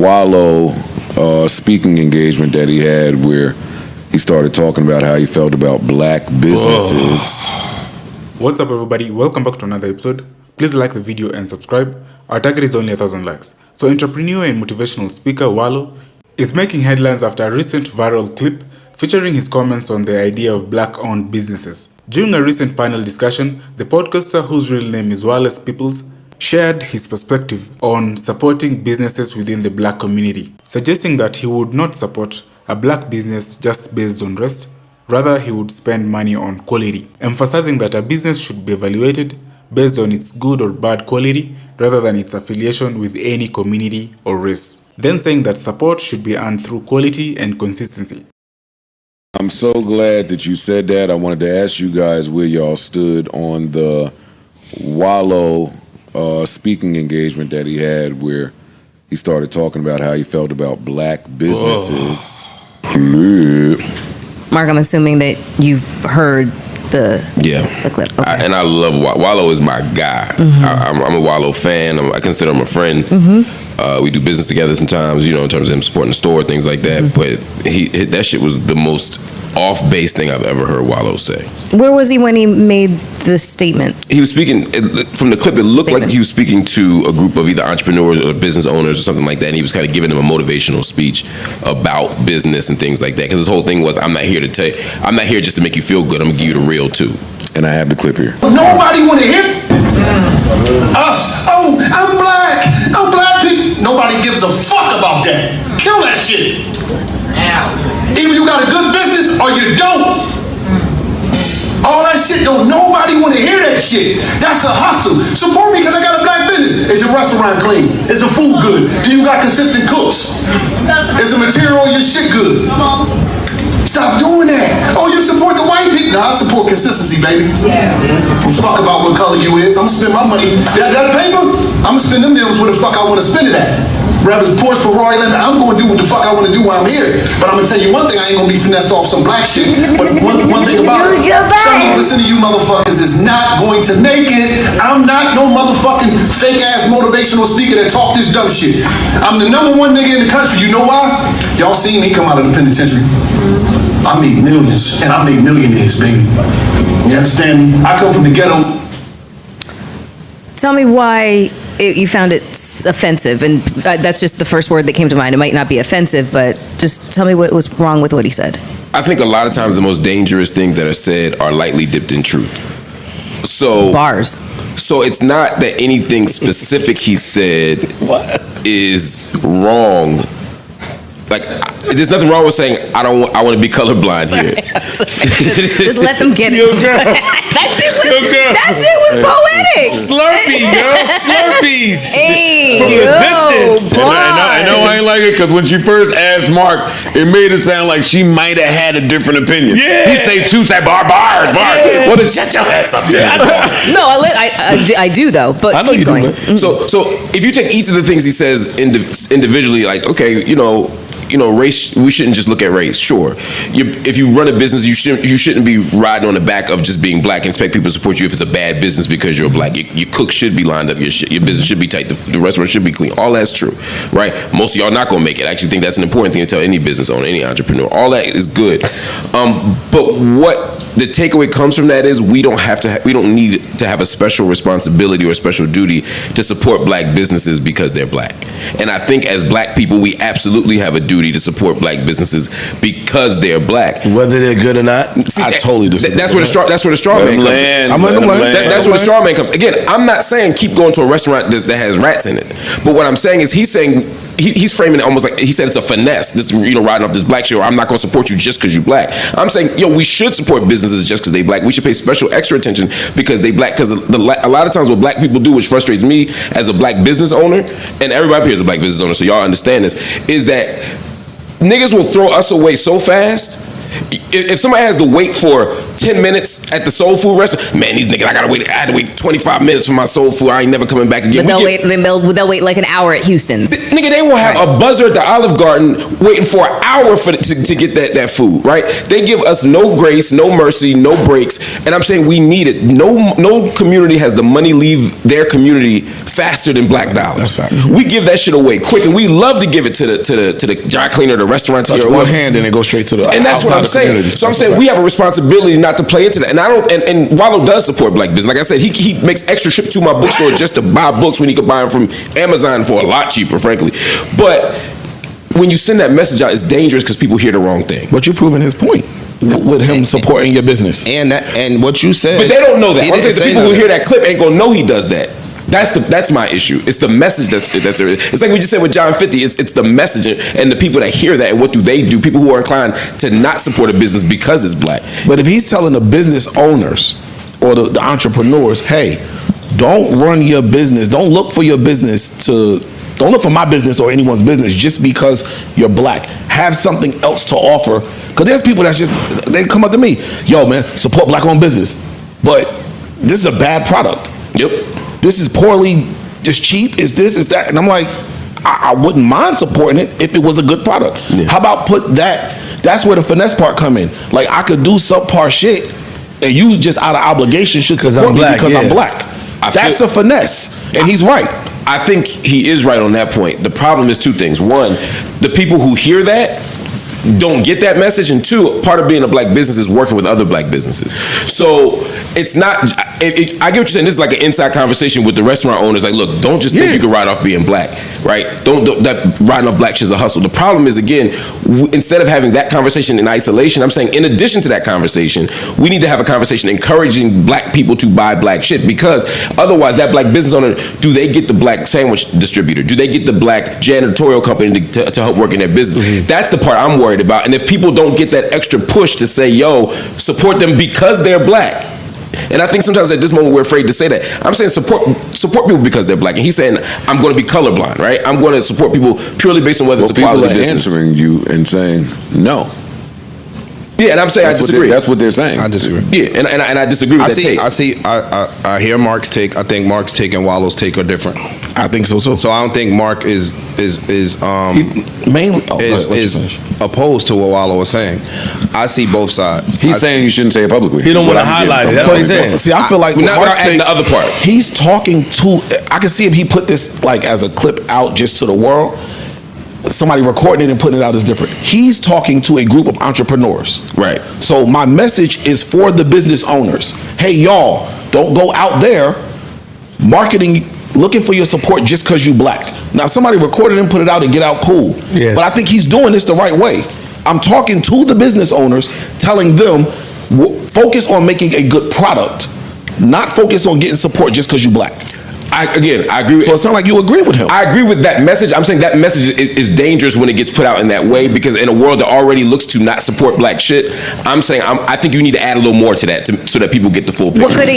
Wallow speaking engagement that he had where he started talking about how he felt about black businesses. What's up, everybody? Welcome back to another episode. Please like the video and subscribe. Our target is only 1,000 likes. So entrepreneur and motivational speaker Wallow is making headlines after a recent viral clip featuring his comments on the idea of black-owned businesses. During a recent panel discussion, the podcaster, whose real name is Wallace Peoples, shared his perspective on supporting businesses within the black community, suggesting that he would not support a black business just based on race. Rather, he would spend money on quality, emphasizing that a business should be evaluated based on its good or bad quality rather than its affiliation with any community or race. Then saying that support should be earned through quality and consistency. I'm so glad that you said that. I wanted to ask you guys where y'all stood on the Wallow speaking engagement that he had where he started talking about how he felt about black businesses. Mark, I'm assuming that you've heard the clip. Okay. And I love Wallow is my guy. Mm-hmm. I'm a Wallow fan. I consider him a friend. Mm-hmm. We do business together sometimes, in terms of him supporting the store, things like that. Mm-hmm. But that shit was the most off-base thing I've ever heard Wallow say. Where was he when he made the statement? He was speaking, from the clip, it looked like he was speaking to a group of either entrepreneurs or business owners or something like that, and he was kind of giving them a motivational speech about business and things like that. Because his whole thing was, I'm not here just to make you feel good, I'm going to give you the real too. And I have the clip here. Nobody want to hear us. Oh, I'm black. I'm black people. Nobody gives a fuck about that. Kill that shit. Either you got a good business or you don't. All that shit, don't nobody want to hear that shit. That's a hustle. Support me because I got a black business. Is your restaurant clean? Is the food good? Do you got consistent cooks? Is the material in your shit good? Stop doing that. Oh, you support the white people? No, I support consistency, baby. Don't fuck about what color you is. I'm gonna spend my money. That paper, I'm gonna spend them deals where the fuck I want to spend it at. Whether it's Porsche, Ferrari, I'm gonna do what the fuck I want to do while I'm here. But I'm gonna tell you one thing, I ain't gonna be finessed off some black shit. But one thing about it, some of us of you motherfuckers is not going to make it. I'm not no motherfucking fake ass motivational speaker that talk this dumb shit. I'm the #1 nigga in the country. You know why? Y'all seen me come out of the penitentiary. I made millions and I made millionaires, baby. You understand me? I come from the ghetto. Tell me why you found it offensive, and that's just the first word that came to mind. It might not be offensive, but just tell me what was wrong with what he said. I think a lot of times the most dangerous things that are said are lightly dipped in truth. So bars. So it's not that anything specific he said is wrong. Like, there's nothing wrong with saying I want to be colorblind here. Just let them get it. That shit was poetic. Slurpee, girl, Slurpees. Hey, from the distance. And I know I ain't like it because when she first asked Mark, it made it sound like she might have had a different opinion. Yeah. He say bars. Yeah. Well, then shut your ass up there. No, I do though. But I know keep you going. do, So if you take each of the things he says individually, like, okay, race, we shouldn't just look at race. Sure, if you run a business, you shouldn't be riding on the back of just being black and expect people to support you if it's a bad business because you're black. Your cook should be lined up. Your business should be tight. The restaurant should be clean. All that's true, right? Most of y'all not gonna make it. I actually think that's an important thing to tell any business owner, any entrepreneur. All that is good, but what the takeaway comes from that is we don't need to have a special responsibility or a special duty to support black businesses because they're black. And I think as black people, we absolutely have a duty to support black businesses because they're black, whether they're good or not. I totally disagree. That's where the straw man comes. That's where the straw man comes. Again, I'm not saying keep going to a restaurant that has rats in it, but what I'm saying is he's framing it almost like he said it's a finesse. This riding off this black shit. Or I'm not going to support you just because you're black. I'm saying we should support businesses just because they black. We should pay special extra attention because they black. Because a lot of times what black people do, which frustrates me as a black business owner, and everybody here is a black business owner, so y'all understand this, is that niggas will throw us away so fast. If somebody has to wait for 10 minutes at the soul food restaurant. Man, these niggas, I had to wait 25 minutes for my soul food. I ain't never coming back again. But they'll wait like an hour at Houston's. Nigga, they will have a buzzer at the Olive Garden waiting for an hour to get that food, right? They give us no grace, no mercy, no breaks, and I'm saying we need it. No community has the money leave their community faster than Black dollars. That's fact. We give that shit away quick, and we love to give it to the dry cleaner, the restaurant. Touch one hand and it goes straight to the. And that's what I'm saying. So I'm saying we have a responsibility not to play into that. And I don't. And Wallow does support Black business. Like I said, he makes extra trips to my bookstore just to buy books when he could buy them from Amazon for a lot cheaper, frankly. But when you send that message out, it's dangerous because people hear the wrong thing. But you're proving his point with him supporting your business. And what you said. But they don't know that. He I'm saying didn't the say people who nothing. hear that clip ain't gonna know he does that. That's my issue. It's the message that's it's like we just said with John 50. It's the messaging and the people that hear that and what do they do? People who are inclined to not support a business because it's Black. But if he's telling the business owners or the entrepreneurs, hey, don't run your business, don't look for your business don't look for my business or anyone's business just because you're Black. Have something else to offer. Because there's people that's just, they come up to me, yo man, support Black-owned business. But this is a bad product. Yep. This is poorly, just cheap, is this, is that. And I'm like, I wouldn't mind supporting it if it was a good product. Yeah. How about put that's where the finesse part come in. Like I could do subpar shit and you just out of obligation should support me because I'm Black. That's a finesse. And he's right. I think he is right on that point. The problem is two things. One, the people who hear that don't get that message, and two, part of being a Black business is working with other Black businesses. So it's not. I get what you're saying. This is like an inside conversation with the restaurant owners. Like, look, don't just think you can ride off being Black, right? Don't that riding off Black shit is a hustle. The problem is, again, instead of having that conversation in isolation, I'm saying in addition to that conversation, we need to have a conversation encouraging Black people to buy Black shit, because otherwise, that Black business owner, do they get the Black sandwich distributor? Do they get the Black janitorial company to help work in their business? Mm-hmm. That's the part I'm worried about. And if people don't get that extra push to say, yo, support them because they're Black. And I think sometimes at this moment we're afraid to say that. I'm saying support people because they're Black. And he's saying, I'm going to be colorblind, right? I'm going to support people purely based on whether it's a quality people are business. answering you and saying no. Yeah, and I'm saying I disagree. That's what they're saying. I disagree. Yeah, and I disagree with that take. I hear Mark's take. I think Mark's take and Wallow's take are different. I think so too. So I don't think Mark is mainly opposed to what Wallow was saying. I see both sides. He's saying you shouldn't say it publicly. He don't What want to I'm getting highlight it. from That's what he's saying. See, I feel like We're with not Mark's adding take, the other part. he's talking to. I can see if he put this like as a clip out just to the world. Somebody recording it and putting it out is different. He's talking to a group of entrepreneurs. Right. So my message is for the business owners. Hey, y'all, don't go out there marketing, looking for your support just because you Black. Now, somebody recorded and put it out and get out, cool. Yes. But I think he's doing this the right way. I'm talking to the business owners, telling them, focus on making a good product, not focus on getting support just because you Black. I agree with. So it sounds like you agree with him. I agree with that message. I'm saying that message is dangerous when it gets put out in that way, because in a world that already looks to not support Black shit, I'm saying I think you need to add a little more to that so that people get the full picture. What could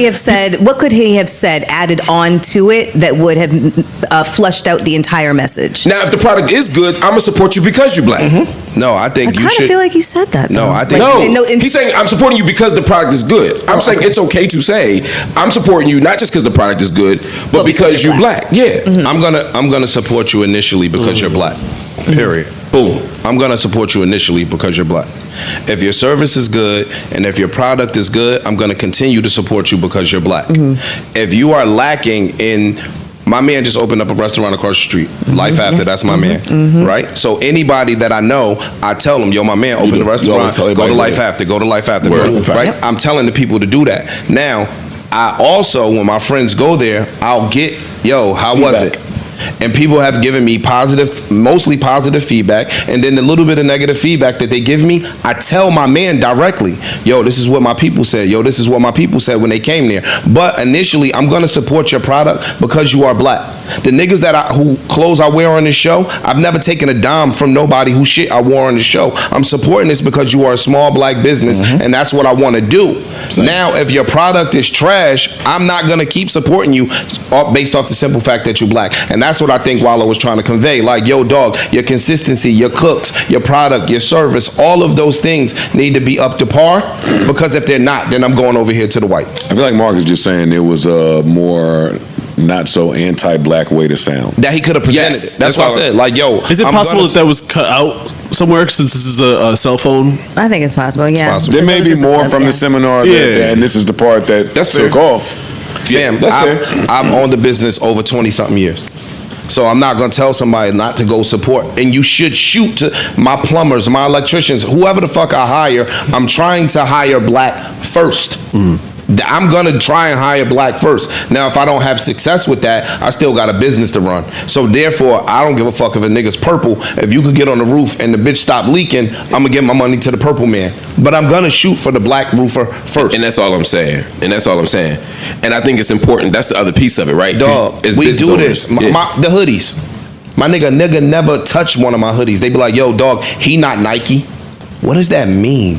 he have said added on to it that would have flushed out the entire message? Now, if the product is good, I'm gonna support you because you're Black. Mm-hmm. No, I I think you kind should. of feel like he said that. No, though. I think- He's saying I'm supporting you because the product is good. I'm saying it's okay to say I'm supporting you not just because the product is good, but because you're Black. Yeah. Mm-hmm. I'm gonna support you initially because you're Black. Period. Boom. I'm gonna support you initially because you're Black. If your service is good and if your product is good, I'm gonna continue to support you because you're Black. If you are lacking in, my man just opened up a restaurant across the street. Life After, that's my man, right? So anybody that I know, I tell them, yo, my man opened a restaurant. Go to Life After. Go to Life After. Right? I'm telling the people to do that. Now, I also, when my friends go there, I'll get, yo, how was it? And people have given me mostly positive feedback, and then the little bit of negative feedback that they give me, I tell my man directly, yo, this is what my people said. Yo, this is what my people said when they came there. But initially, I'm gonna support your product because you are Black. The niggas who clothes I wear on this show, I've never taken a dime from nobody who shit I wore on the show. I'm supporting this because you are a small Black business, and that's what I want to do. Now, if your product is trash, I'm not gonna keep supporting you based off the simple fact that you're Black. And that's what I think Wallow was trying to convey. Like, yo, dog, your consistency, your cooks, your product, your service, all of those things need to be up to par, because if they're not, then I'm going over here to the whites. I feel like Mark is just saying it was a more not so anti-black way to sound. That he could have presented Yes, it. That's why I said, like, yo. Is it possible that was cut out somewhere since this is a cell phone? I think it's possible. Yeah, possible. There may Because it be was just more a- from yeah. the seminar, Yeah. and this is the part that That's took fair. off. Fam, that's fair. I've owned the business over 20-something years. So I'm not going to tell somebody not to go support. And you should shoot to my plumbers, my electricians, whoever the fuck I hire. I'm trying to hire black first. I'm going to try and hire black first. Now, if I don't have success with that, I still got a business to run. So therefore, I don't give a fuck if a nigga's purple. If you could get on the roof and the bitch stop leaking, I'm going to give my money to the purple man. But I'm going to shoot for the black roofer first. And that's all I'm saying. And I think it's important. That's the other piece of it, right? 'Cause Dog, as we business do owners- this. Yeah. The hoodies. My nigga never touched one of my hoodies. They be like, yo, dog, he not Nike. What does that mean?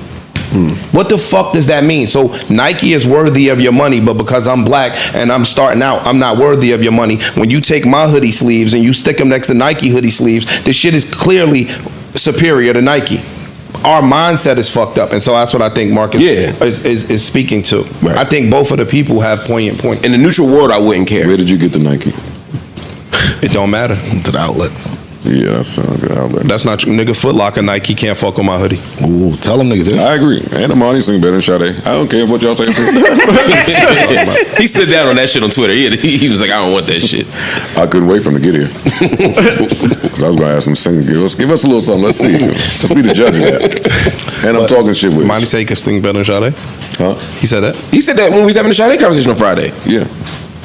What the fuck does that mean? So Nike is worthy of your money, but because I'm black and I'm starting out, I'm not worthy of your money. When you take my hoodie sleeves and you stick them next to Nike hoodie sleeves, this shit is clearly superior to Nike. Our mindset is fucked up, and so that's what I think Mark is speaking to. Right. I think both of the people have poignant points. In the neutral world, I wouldn't care. Where did you get the Nike? It don't matter. To the outlet. Yeah, that sounds good. Outlet. That's not true. Nigga, Foot Locker, Nike can't fuck with my hoodie. Ooh, tell them niggas. I agree. And Amani sing better than Sade. I don't care what y'all say. He stood down on that shit on Twitter. He was like, I don't want that shit. I couldn't wait for him to get here. 'Cause I was going to ask him to sing. Give us a little something. Let's see. Just be the judge of that. And I'm talking shit with Monty you. say he can sing better than Sade? Huh? He said that? He said that when we was having the Sade conversation on Friday. Yeah.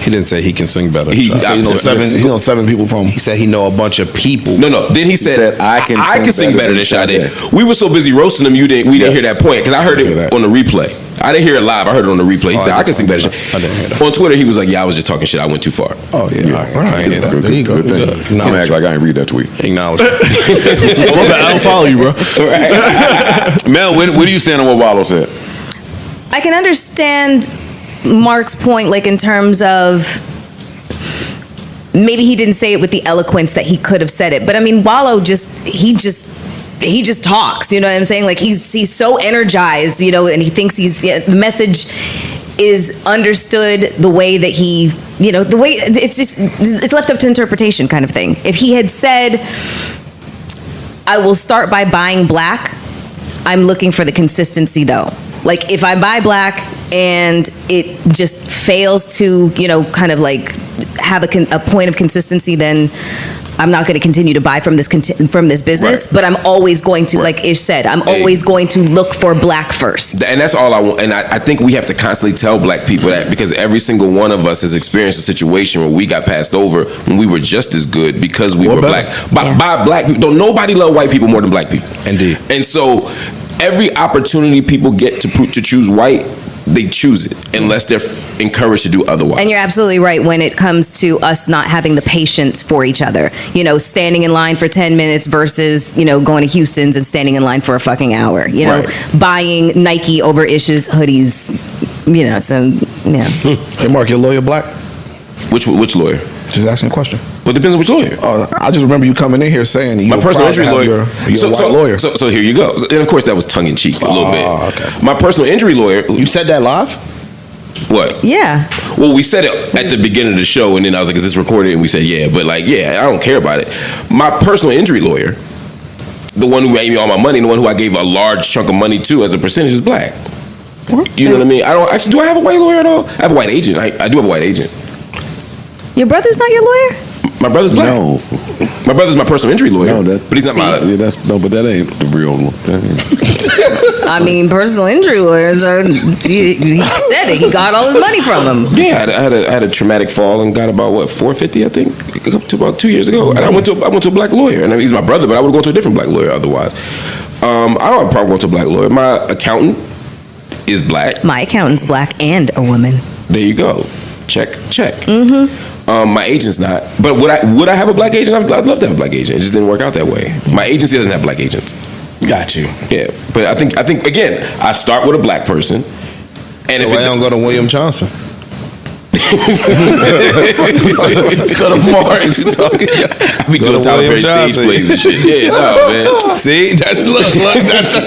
He didn't say he can sing better. He- than Sade. He knows seven people from. He said he know a bunch of people. No. Then he said, I can sing better than Sade. Sade. We were so busy roasting him, we didn't hear Yes. that point because I heard I hear it that. on the replay. I didn't hear it live. I heard it on the replay. He Oh, said, I I can sing better. didn't- I didn't hear that. On Twitter, he was like, yeah, I was just talking shit. I went too far. Oh, yeah. All right. I ain't hear that. Good, There you go. good thing. Good. I'm gonna Acknowledge act like I ain't read that tweet. Acknowledge. Well, I don't follow you, bro. Mel, where do you stand on what Wallow said? I can understand Mark's point, like in terms of maybe he didn't say it with the eloquence that he could have said it, but I mean, Wallow just talks. You know what I'm saying? Like he's so energized, you know, and he thinks the message is understood the way that he, you know, the way it's left up to interpretation, kind of thing. If he had said, "I will start by buying black," I'm looking for the consistency though. Like if I buy black and it just fails to, you know, kind of like have a point of consistency, then I'm not going to continue to buy from this business. Right. But I'm always going to, like Ish said, I'm always going to look for black first. And that's all I want. And I think we have to constantly tell black people that, because every single one of us has experienced a situation where we got passed over when we were just as good because we were black. By black people. Don't nobody love white people more than black people. Indeed. And so every opportunity people get to choose white, they choose it unless they're encouraged to do otherwise. And you're absolutely right when it comes to us not having the patience for each other. You know, standing in line for 10 minutes versus, you know, going to Houston's and standing in line for a fucking hour. You know, buying Nike over Ish's hoodies. You know, so, yeah. Hey, Mark, your lawyer black? Which lawyer? Just asking a question. Well, it depends on which lawyer. Oh, I just remember you coming in here saying that you My were personal proud to injury have lawyer. Your white lawyer. So here you go. And of course, that was tongue in cheek a little bit. Okay. My personal injury lawyer. You said that live? What? Yeah. Well, we said it at the beginning of the show, and then I was like, "Is this recorded?" And we said, "Yeah," but like, yeah, I don't care about it. My personal injury lawyer, the one who made me all my money, the one who I gave a large chunk of money to as a percentage, is black. You know what I mean? I don't actually. Do I have a white lawyer at all? I have a white agent. I do have a white agent. Your brother's not your lawyer? My brother's black. No. My brother's my personal injury lawyer. No, but he's not my. Yeah, but that ain't the real one. I mean, personal injury lawyers are, he said it, he got all his money from him. Yeah, I had a traumatic fall and got about what, $450, I think, up to about 2 years ago. And I went to a black lawyer, and he's my brother, but I would go to a different black lawyer otherwise. I don't have a problem going to a black lawyer. My accountant is black. My accountant's black and a woman. There you go. Check. My agent's not. But would I have a black agent? I'd love to have a black agent. It just didn't work out that way. My agency doesn't have black agents. Got you. Yeah, but I think again, I start with a black person, and So why you don't go to William Johnson? Instead of Martin's talking. We doing Tyler Perry stage plays and shit. Yeah, no, man. See, that's that's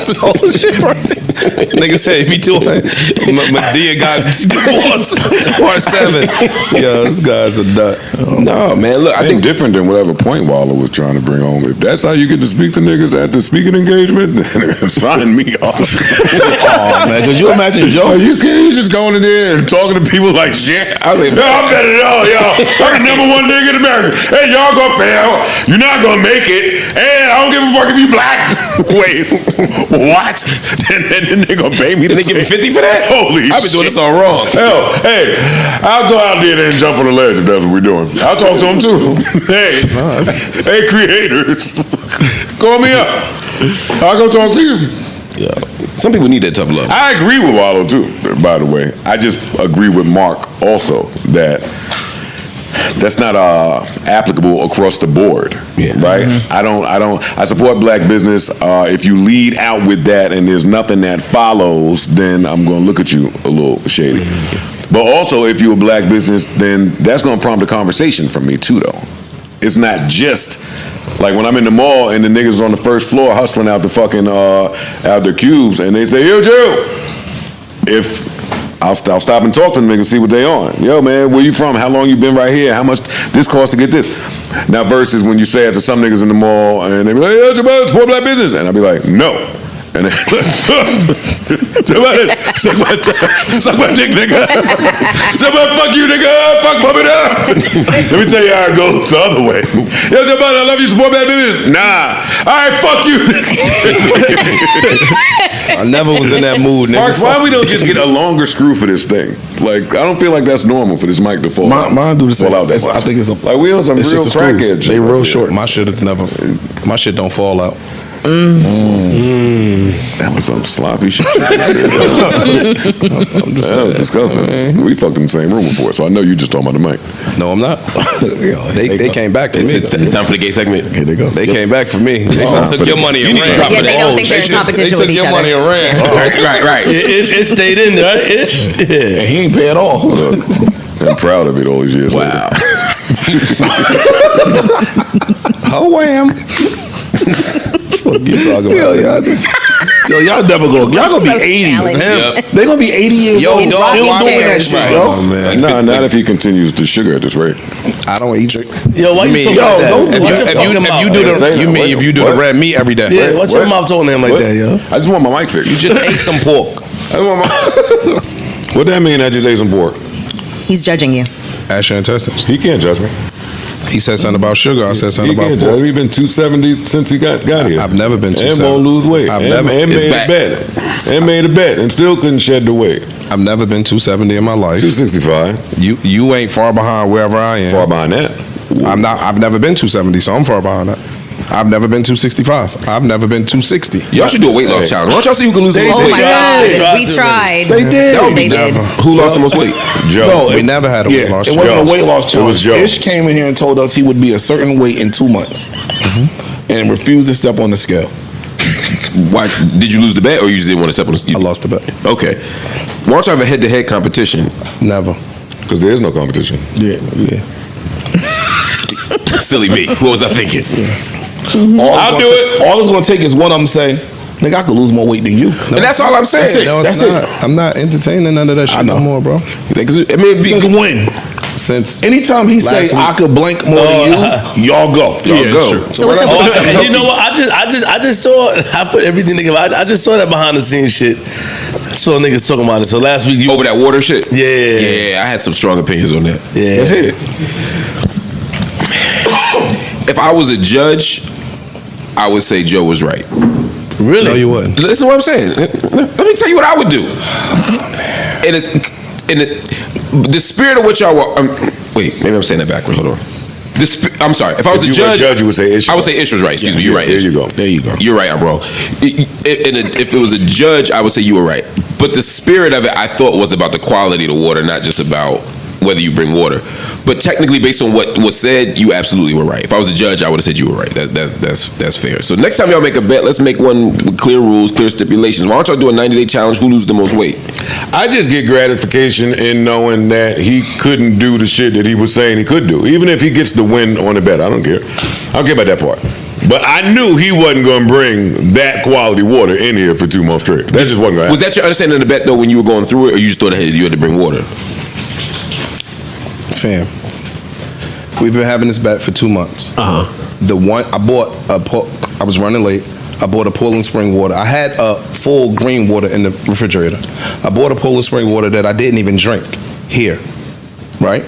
the whole shit right there. This nigga said he be doing Medea got divorced part 7. Yo, this guy's a nut. No, man. Look, I think different than whatever point Wallow was trying to bring home. If that's how you get to speak to niggas at the speaking engagement, then sign me off. Oh man, could you imagine Joe? You can't just going in there and talking to people like shit. I was like, no, I'm better than all y'all. I'm the #1 nigga in America. Hey, y'all gonna fail. You're not gonna make it. And I don't give a fuck if you black. Wait, what? Then they gonna pay me. Did they give me 50 for that? Holy shit. I've been doing this all wrong. Hell, hey, I'll go out there and jump on the ledge if that's what we're doing. I'll talk to them too. Hey, creators, call me up. I'll go talk to you. Yeah. Some people need that tough love. I agree with Wallow too, by the way. I just agree with Mark also that that's not applicable across the board, right? Mm-hmm. I support black business. If you lead out with that and there's nothing that follows, then I'm going to look at you a little shady. Mm-hmm. But also, if you're a black business, then that's going to prompt a conversation from me too, though. It's not just like when I'm in the mall and the niggas on the first floor hustling out the fucking out their cubes, and they say, "Yo, Joe," if I'll stop and talk to them and see what they on. Yo, man, where you from? How long you been right here? How much this cost to get this? Now, versus when you say it to some niggas in the mall and they be like, "Yo, Joe, support black business," and I'll be like, "No." And then, suck my dick, nigga. Fuck you, nigga. Fuck Bubba down. Let me tell you how it goes the other way. Yo, Jabba, I love you, support bad business. Nah. All right, fuck you. I never was in that mood, nigga. Mark, why we don't just get a longer screw for this thing? Like, I don't feel like that's normal for this mic to fall out. Mine do the same. Fall out I think it's a, like we on some it's real just the crackhead screws. shit. They real short. My shit don't fall out. That was some sloppy shit. That was disgusting. We fucked in the same room before, so I know you just talking about the mic. No, I'm not. They came back for me. It's time for the gay segment. Here they go. They came back for me. They took your money and ran. Yeah, they don't think they're in competition with each other. They took your money and ran. Right. It stayed in there. And he ain't pay at all. I'm proud of it all these years. Wow. Oh, wham. What you talking about? Y'all never go. Y'all gonna be 80. Yep. They gonna be 80 years Yo, old. dog, Still why doing would that that shit, right? bro. Oh, man. Nah, not if he continues to sugar at this rate. I don't eat it. Yo, why you talking yo, like that? don't- Watch your fucking mouth. If you do the red meat every day. Yeah, watch your mouth talking to him like What? that, yo. I just want my mic fixed. You just ate some pork. I just want my. What that mean? I just ate some pork. He's judging you. Ash your intestines. He can't judge me. He said something about sugar. I said something He about can't judge pork. me. He been 270 since he got here. I've never been And 270. won't lose weight. I've And never- made It's a back. bet. And made a bet and still couldn't shed the weight. I've never been 270 in my life. 265. You ain't far behind wherever I am. Far behind that. I'm not. I've never been 270, so I'm far behind that. I've never been 265. I've never been 260. Y'all should do a weight loss challenge. Why don't y'all see who can lose the most Oh weight? my God, we tried. They did. They did. Who lost the most weight? Joe. No, We never had a weight loss It wasn't challenge. a weight loss It was challenge. Joe. Ish came in here and told us he would be a certain weight in 2 months, and refused to step on the scale. Why did you lose the bet, or you just didn't want to step on the? I lost the bet. Okay. Why don't you have a head-to-head competition? Never. Because there is no competition. Yeah. Silly me. What was I thinking? I'll do it. All it's gonna take is one of them say, "Nigga, I could lose more weight than you." And that's all I'm saying. That's it. No, it's That's not. I'm not entertaining none of that shit no more, bro. Because, I mean, it'd be Just win. Since Anytime he say Last week. I could blank more than you, y'all go. y'all go. So what's up Oh, with you know what? I just saw. I put everything together. I just saw that behind the scenes shit. I saw niggas talking about it. So last week, Over that water shit? Yeah. Yeah, I had some strong opinions on that. Yeah. That's it. If I was a judge, I would say Joe was right. Really? no, you wouldn't. Listen to what I'm saying. Let me tell you what I would do. The spirit of what y'all were. Wait, maybe I'm saying that backwards. Hold on. I'm sorry. If I was If a you were a judge, judge, you would say Ish. I would say Ish was right. Excuse me. You're right. There Ish. you go. There you go. You're right. I'm wrong. If it was a judge, I would say you were right. But the spirit of it, I thought, was about the quality of the water, not just about whether you bring water. But technically, based on what was said, you absolutely were right. If I was a judge, I would have said you were right. That's fair. So next time y'all make a bet, let's make one with clear rules, clear stipulations. Why don't y'all do a 90-day challenge? Who loses the most weight? I just get gratification in knowing that he couldn't do the shit that he was saying he could do. Even if he gets the win on the bet, I don't care. I don't care about that part. But I knew he wasn't going to bring that quality water in here for 2 months straight. That just wasn't going to happen. Was that your understanding of the bet, though, when you were going through it, or you just thought you had to bring water? Fam, we've been having this bet for 2 months. The one I was running late. I bought a Poland Spring water. I had a full green water in the refrigerator. I bought a Poland Spring water that I didn't even drink here, right?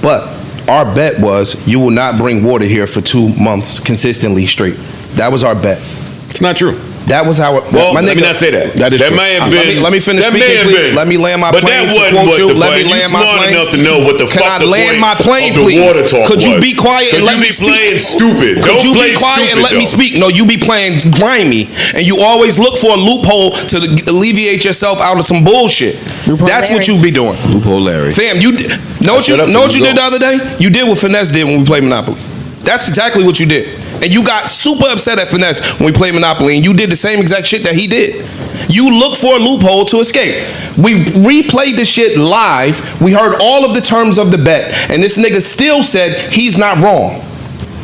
But our bet was you will not bring water here for 2 months consistently straight. That was our bet. It's not true. That was how it. Well, my let me nigga, not say that. That is That true. may have been. Let me finish that may speaking, have please. been. Let me land my but plane that to wasn't quote what you. the Let me fuck- land you my smart plane. enough to know what the Can fuck I the land point my plane, of the please? water talk Could you was. be quiet and Could let you me be speak? playing stupid? Could Don't you play be quiet stupid, and let me though. speak? No, you be playing grimy, and you always look for a loophole to alleviate yourself out of some bullshit. Loophole That's what Larry. you be doing. Loophole Larry. Fam, you know what shut up so you you did the other day? You did what Finesse did when we played Monopoly. That's exactly what you did. And you got super upset at Finesse when we played Monopoly, and you did the same exact shit that he did. You look for a loophole to escape. We replayed this shit live. We heard all of the terms of the bet, and this nigga still said he's not wrong.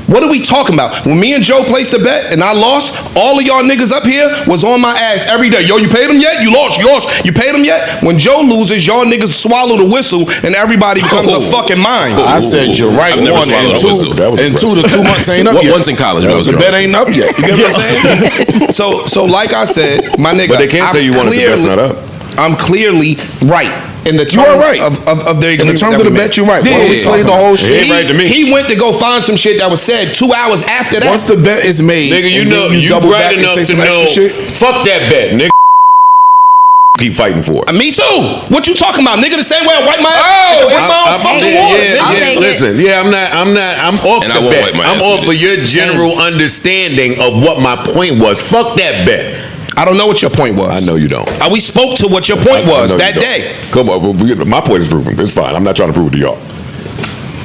What are we talking about? When me and Joe placed the bet and I lost, all of y'all niggas up here was on my ass every day. Yo, you paid him yet? You lost. You paid him yet? When Joe loses, y'all niggas swallow the whistle and everybody becomes a fucking mime. I said you're right. I've never One swallowed and a two, whistle. That was and two. The impressive. 2 months ain't up What, yet. once in college, when I was The drunk. bet ain't up yet. You get what I'm saying? So like I said, my nigga, But they can't say you wanted the bet's not up. I'm clearly right in the terms You are right. of the In the agreement terms that of the we bet, made. you're right. Why don't we Yeah. play the whole He shit? ain't right to me. He went to go find some shit that was said 2 hours after that. Once the bet is made, Nigga, you and know, then you double bright back and enough say to some know. extra shit. Fuck that bet, nigga. Keep fighting for it. Me too. What you talking about, nigga? The same way I wipe my ass. Oh, with my own fucking water. yeah, nigga. I'll yeah, take it. listen, yeah, I'm off And I the won't bet. wipe my I'm ass off with for it. your general understanding of what my point was. Fuck that bet. I don't know what your point was. I know you don't. We spoke to what your point I was know you that don't. day. Come on, my point is proven. It's fine. I'm not trying to prove it to y'all.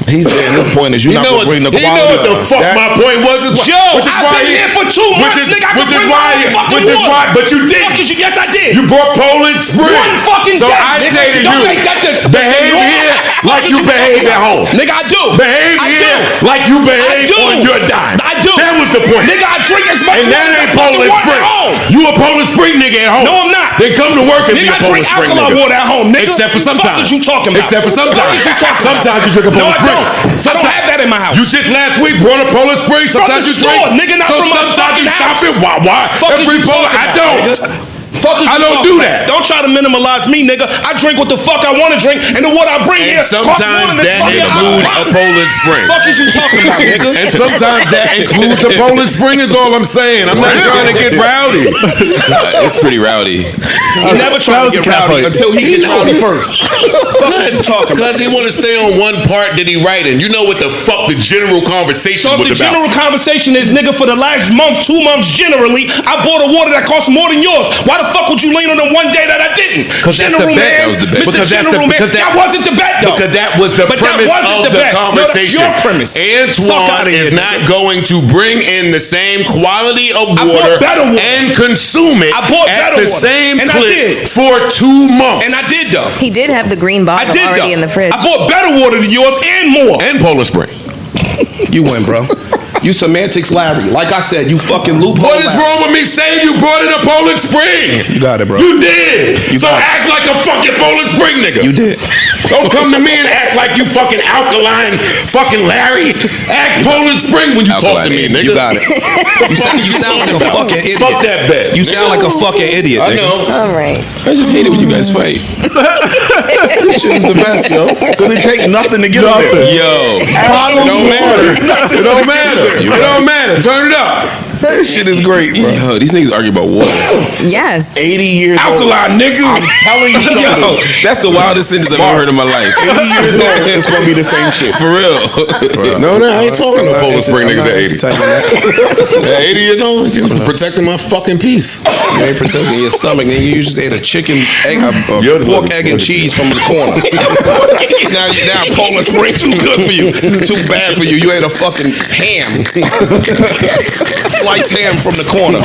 He's saying his point is you're not going to bring the quality. You know what the fuck That- my point was? Is Joe, which is I've why been he- here for 2 months, nigga. I can bring my own fucking which is water. why, but you didn't. Fuck is you? Yes, I did. You brought Poland Spring. One fucking so day, I nigga. say to Don't you, make that the behave norm. here Fuck like is you you behave talking at home. about? Nigga, I do. Behave I here do. like you behave I do. on your dime. I do. That was the point. Nigga, I drink as much And that water as ain't I fucking Poland want Spring. at home. You a Poland Spring nigga at home. No, I'm not. Then come to work and be Nigga, a I Poland drink Spring alkaline nigga. water at home, nigga. Except for Fuck sometimes. is you talking about? Except for sometimes. Fuck is you talking about? Sometimes you drink a Poland No, I Spring. don't. I don't have that in my house. You just last week brought a Poland Spring. Sometimes the you drink. store, nigga, not so from my sometimes fucking you stop house. it. Why? Fuck is Every you Poland, talking I about, don't. nigga? Fuck is I you don't talking do about? that. Don't try to minimalize me, nigga. I drink what the fuck I want to drink, and the water I bring here And costs sometimes more than that fucking includes a house. Poland Spring. Fuck is you talking about, nigga? And sometimes that includes a Poland Spring is all I'm saying. I'm not trying to get rowdy. It's pretty rowdy. He never tried to get rowdy until he gets rowdy first. Fuck is you talking about? Because he want to stay on one part that he writing. You know what the fuck the general conversation So if was the about. general conversation is, nigga, for the last month, 2 months generally, I bought a water that costs more than yours. Why the fuck would you lean on the one day that I didn't? 'Cause that's the General bet. man, That was the bet. Mr. Because that's the- General man, because that wasn't the bet though. Because that was the But that premise wasn't of the the bet. No, that's conversation. your premise. Fuck Antoine outta here, is nigga. not going to bring in the same quality of I bought water, better water. and consume it I bought at better the water. same And I clip did. for 2 months. And I did though. He did have the green I bottle did already though. in the fridge. I bought better water than yours and more. And Poland Spring. You win, bro. You semantics Larry. Like I said, you fucking loophole. What is Larry. wrong with me saying you brought in a Poland Spring? You got it, bro. You did. So got it. act like a fucking Poland Spring nigga. You did. Don't come to me and act like you fucking alkaline fucking Larry. Act Poland Spring when you talk to me, nigga. You got it. You sound like a fucking idiot. Fuck that bet. You sound like a fucking idiot. I nigga. know. All right. I just hate it when you guys fight. This shit is the best, yo. Because it takes nothing to get up there. Yo. It don't matter. It don't matter. It don't matter. Turn it up. That shit is great, bro. Yo, these niggas argue about water. Yes. 80 years old. Alkaline, nigga. I'm telling you Yo, something. that's the wildest sentence I've ever heard in my life. 80 years old, it's gonna be the same shit. For real. No, I ain't talking to Poland Spring niggas at 80. That. At 80 years old, just protecting my fucking peace. You ain't protecting your stomach, nigga. You just ate a chicken, egg, You're pork, looking- egg, and cheese from the corner. now Poland Spring too good for you, too bad for you. You ate a fucking ham, sliced ham from the corner.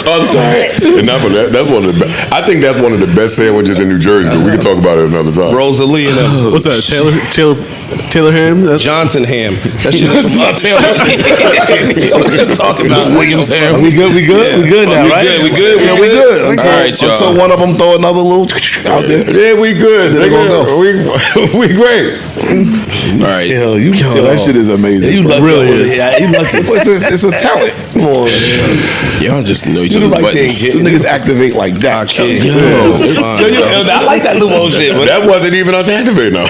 I'm sorry. And that's one of the best. I think that's one of the best sandwiches in New Jersey, but we can talk about it another time. Rosalie and them. What's that? Taylor ham? That's Johnson ham. That shit is from Taylor. What you talking about? Williams ham. We good now, We right? good, we good, Yeah, we good. All right, Until y'all. one of them throw another little out there. Yeah, we good. Then they gonna go. We great. All right. Yo, That shit is amazing. You bro. lucky. really is. Yeah, you lucky. It's a talent. Come on, Y'all just know each You other's do like buttons. things, the niggas activate like that. Kid. I like that little old shit, but That wasn't even us activating. No,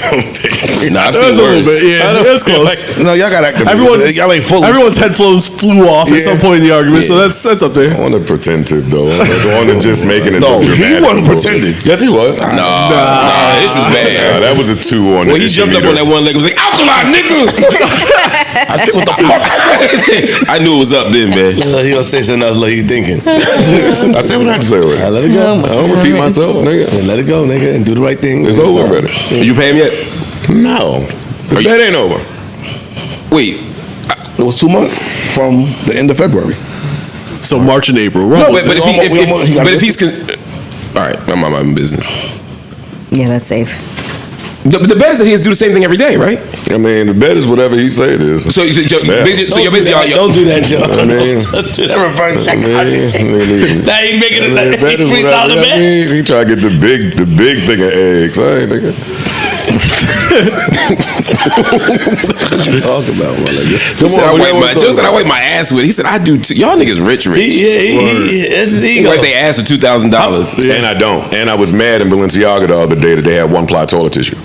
Nah, I've That seen was a little worse. bit. Yeah, that's close. No, y'all got activate. Y'all ain't fully. Everyone's headphones flew off at some point in the argument, so that's up there. I want to pretend to though. I want to just making it. No, look he dramatic. wasn't pretending. Yes, he was. Nah, this was bad. Nah, that was a 2 on. When the he jumped up on that one leg, was like, alkaline, nigga. What the fuck? I knew it was up then, man. he gonna say something else like he thinking. I said what I had to say already. Let it go. I don't repeat myself, nigga. Yeah, let it go, nigga, and do the right thing. It's over already. You pay him yet? No, the bet ain't over. Wait. It was 2 months from the end of February. So March and April. No, Roughly. but if he's all right, I'm on my own business. Yeah, that's safe. The bet is that he has to do the same thing every day, right? I mean, the bet is whatever he say it is. So you're basically Don't do that, Joe. I mean, Don't do that reverse psychology shit. listen. Now he's making it. The bet He is freestyle whatever. the I bet. mean, he try to get the big thing of eggs. All right, nigga. Talk about one like this. Joe said I wipe my ass with it. He said I do too. Y'all niggas rich. That's his He ego. wipe their ass with $2,000. And I don't. And I was mad in Balenciaga the other day that they had 1-ply toilet tissue.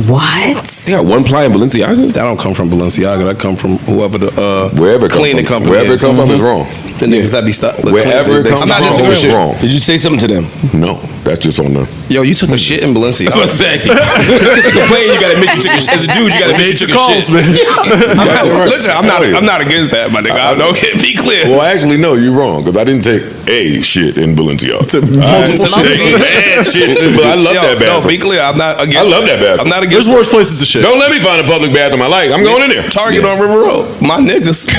What? They got 1-ply in Balenciaga. That don't come from Balenciaga. That come from whoever the Wherever it come cleaning from, company wherever it is. come from is wrong. The niggas that be stuck. Wherever it comes I'm not from disagreeing is with you. wrong. Did you say something to them? No, that's just on the. Yo, you took a shit in Balenciaga. I'm saying, just to complain, you gotta admit you took a shit. As a dude, you gotta admit you took a shit. man. Listen, I'm not against that, my nigga. Don't get be clear. Well, actually, no, you're wrong because I didn't take a shit in Balenciaga. Multiple I shit. bad shits in, but I love that No, bathroom. be clear. I'm not against. I love that bathroom. I'm not There's against. worse places to shit. Don't let me find a public bathroom I like. I'm going in there. Target on River Road. My niggas.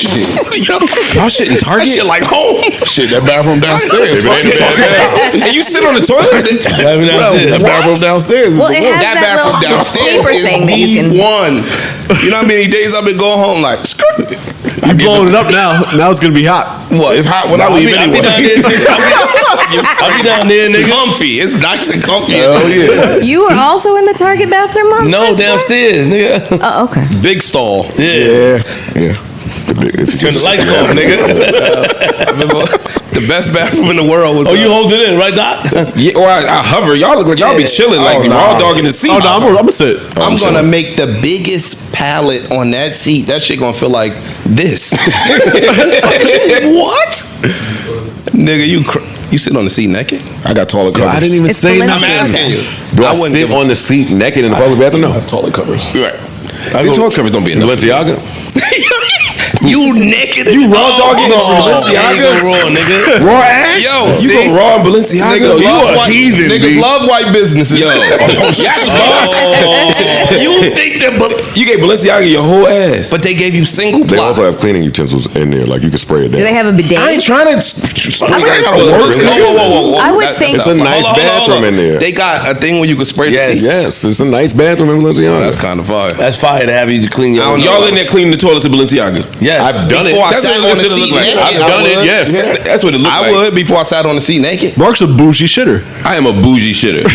Yo, Y'all shit in that Target? shit like home. Shit, that bathroom downstairs. If it ain't a bad bathroom. And you sit on the toilet? That bathroom downstairs is Well, the it worst. has That bathroom little downstairs paper is thing that you can. one. You know how many days I've been going home like. You blowing it up now. Now it's gonna be hot. What? It's hot when I leave I'll anyway. be down there, too. I'll be down there, nigga. Comfy. It's nice and comfy. Hell yeah. You are also in the Target bathroom, Mom? No, downstairs, nigga. Oh, okay. Big stall. Yeah. Yeah. Turn the lights off, nigga. The best bathroom in the world was. Oh, you hold it in, right, Doc? Yeah, or I hover. Y'all look like y'all be chilling like Oh, raw nah. dog in the seat. Oh no, I'm gonna sit. I'm gonna make the biggest pallet on that seat. That shit gonna feel like this. What? Nigga, you sit on the seat naked? I got toilet covers. I didn't even It's say Balenciaga. nothing. I'm asking you. Do I wouldn't sit give a- on the seat naked in the public bathroom? No. I have toilet covers. Right. Your toilet covers don't be enough. Balenciaga? You naked? You raw dog in Balenciaga? Balenciaga? Raw, nigga. Raw ass? Yo, You see? go raw in Balenciaga? Niggas, You love a white, heathen, niggas B. love white businesses. Yo. You think that, You gave Balenciaga your whole ass. but they gave you single They ply. also have cleaning utensils in there, like you can spray it Do down. they have a bidet? I ain't trying to. I would- Whoa. I would think- It's a nice bathroom in there. They got a thing where you can spray the seats. Yes, it's a nice bathroom in Balenciaga. That's kind of fire. That's fire to have you to clean your. I don't know. Y'all in there cleaning the toilets to Balenciaga? Yes. I've done it. Before I That's sat what on the it seat look like. naked, I've done I it, would. yes. That's what it looked I like. would before I sat on the seat naked. Mark's a bougie shitter. I am a bougie shitter.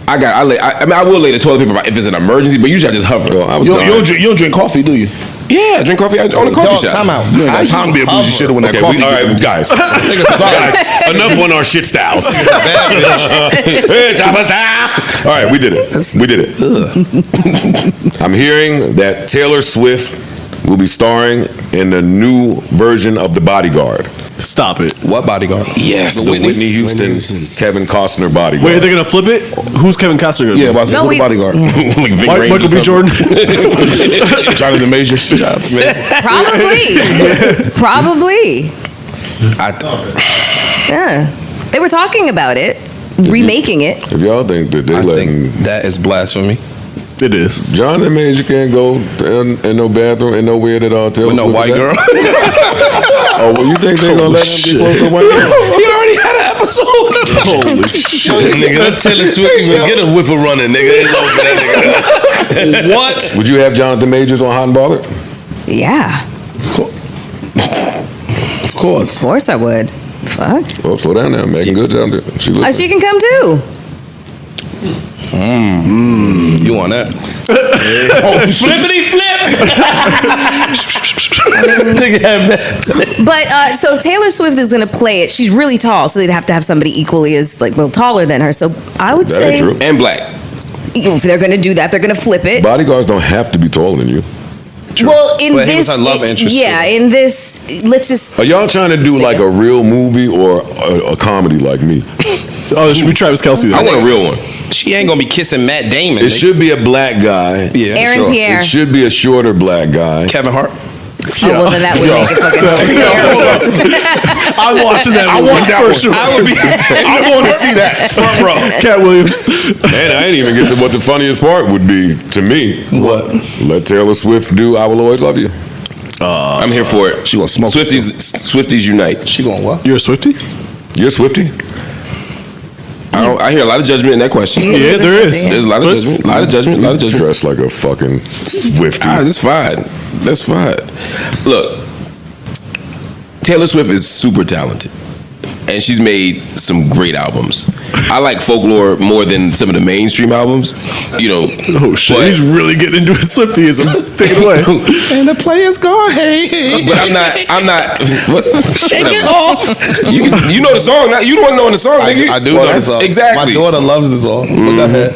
I mean, I will lay the toilet paper if it's an emergency, but usually I just hover. I was You done. don't drink coffee, do you? Yeah, I drink coffee on a coffee Dog, shop. time out. You ain't got time to be a bougie shitter when that Okay, coffee. all right, guys. Guys, enough on our shit styles. Bad bitch. Hey, chopper style. All right, we did it. We did it. I'm hearing that Taylor Swift will be starring in the new version of The Bodyguard. Stop it. What Bodyguard? Yes. The Whitney Houston, Kevin Costner Bodyguard. Wait, they're gonna flip it? Who's Kevin Costner gonna be? Yeah, about to No, say, who we- the Bodyguard? yeah. Like Vic Raines Michael or B. Jordan? Jonathan Majors. Probably. I, Yeah. They were talking about it, remaking it. If y'all think that they I letting think that is blasphemy. It is. Jonathan Major can't go in no bathroom and nowhere at all. With no white girl. Oh, well, you think they're gonna let him get close to a white girl? He already had an episode. Holy shit. Nigga, that Taylor Swift even get a whiff of running, nigga. Ain't no for that nigga. What? Would you have Jonathan Majors on Hot and Bothered? Yeah. Of course. Of course I would. Fuck. Well, slow down now. Megan Good down there. She Oh, looks. she can come too. You want that? Flippity flip. Nigga had mad. But so Taylor Swift is gonna play it. She's really tall, so they'd have to have somebody equally as taller than her. So I would That say ain't true. And black. if they're gonna do that, they're gonna flip it. Bodyguards don't have to be taller than you. Well, in But he this, was her love interest, yeah, too. in this, let's just. Are y'all trying to do like a real movie or a comedy like me? Oh, it should be Travis Kelce. I want a real one. She ain't gonna be kissing Matt Damon. It should be a black guy. Yeah, Aaron sure. Pierre. It should be a shorter black guy. Kevin Hart. Oh, well, then that would make it fucking hilarious. I'm watching that. I want that for sure. I would be. I want to see that front row. Cat Williams. And I ain't even get to what the funniest part would be to me. What? Let Taylor Swift do "I Will Always Love You." I'm here for it. She gonna smoke it, Swifties unite. She going what? You're a Swiftie? You're a Swiftie. I hear a lot of judgment in that question. Yeah, there is. There's a lot of judgment. A lot of judgment. A lot of judgment. Dressed like a fucking Swiftie. That's fine. That's fine. Look, Taylor Swift is super talented, and she's made some great albums. I like Folklore more than some of the mainstream albums. You know. Oh shit, but- he's really getting into his Swiftyism. Take it away. And the players go, hey. But I'm not. What? Shake it off. You know the song. You don't know the song, nigga. I do know the song. Exactly. My daughter loves this song. Go ahead.